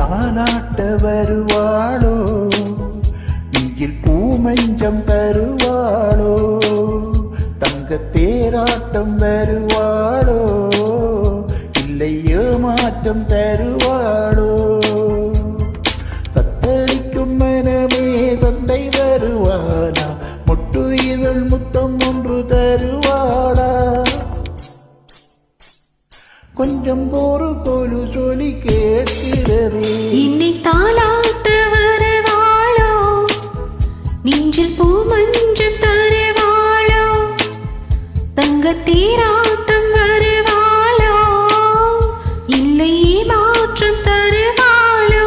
தாலாட்ட வருவாளோ, நெஞ்சில் பூமஞ்சம் தருவாளோ, தங்க தேராட்டம் வருவாளோ, இல்லை ஏமாற்றம் தருவாளோ. சத்தளிக்கும் மனமே தந்தை வருவாளா, முட்டு இதழ் முத்தம் ஒன்று தருவாளா, கொஞ்சம் போரு போலு சொல்லி கேட்கிறதே. என்னை தாலாட்ட வருவாளோ, நெஞ்சில் பூமஞ்சம் தருவாளோ, தங்க தேராட்டம் வருவாளோ, இல்லை மாற்றம் தருவாளோ.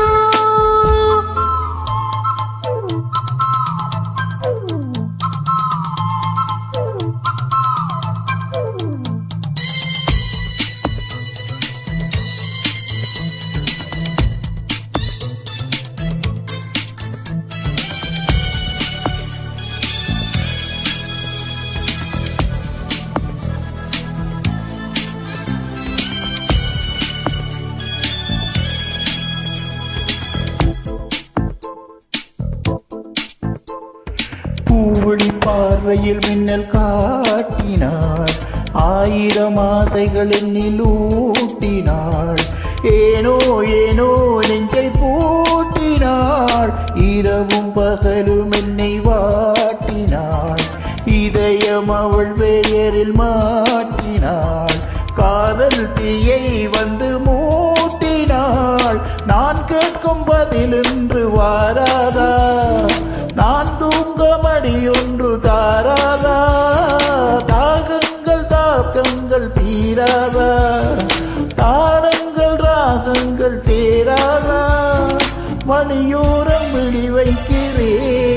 பூவழி பார்வையில் மின்னல் காட்டினாள், ஆயிரம் ஆசைகள் என்னில் ஊட்டினாள், ஏனோ ஏனோ நெஞ்சை பூட்டினாள், இரவும் பகலும் என்னை வாட்டினாள், இதயம் அவள் பெயரில் மாட்டினாள், காதல் தீயை வந்து மூட்டினாள், நான் கேட்கும் பதில் என்று வாராதா, நான் தூங்க மடி ஒன்று தாராதா, தாகங்கள் தாக்கங்கள் தீராதா, தாளங்கள் ராகங்கள் சேராதா, மணியோரம் விழி வைக்கிறேன்.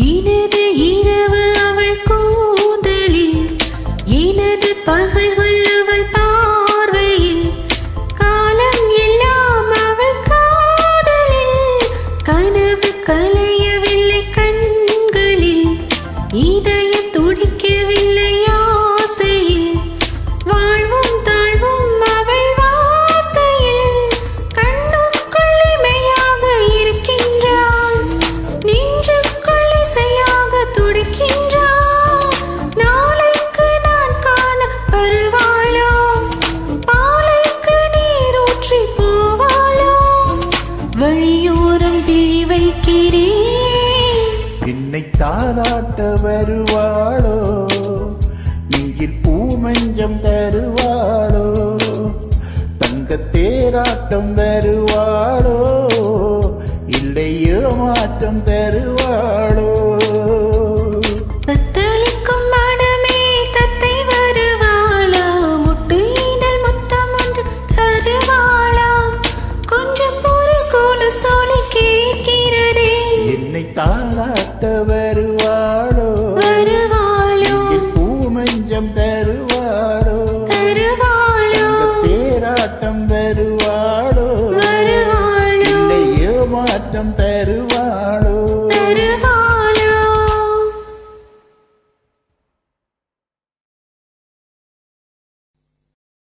எனது இரவு அவள் கூந்தலில், எனது பகல்கள் அவள் பார்வையில், காலம் எல்லாம் அவள் காதலில், கனவு கலையவில்லை கண்களில், இதயம் துடிக்கவில்லை ஆசையில், வாழ்வும் தாழ்வும் அவள் வார்த்தையில், கண்ணுக்குள் இமையாக இருக்கின்றாள், நெஞ்சுக்குள் இசையாக துடிக்கின்றாள், நாளைக்கு நான் காண வருவாளோ, பாலைக்கு நீரூற்றி போவாளோ, வழியோரம் விழி வைக்கிறேன். என்னை தாலாட்ட வருவாளோ, நெஞ்சில் பூமஞ்சம் தருவாளோ, தங்க தேராட்டம் வருவாளோ, இல்லை ஏமாற்றம் தருவாளோ.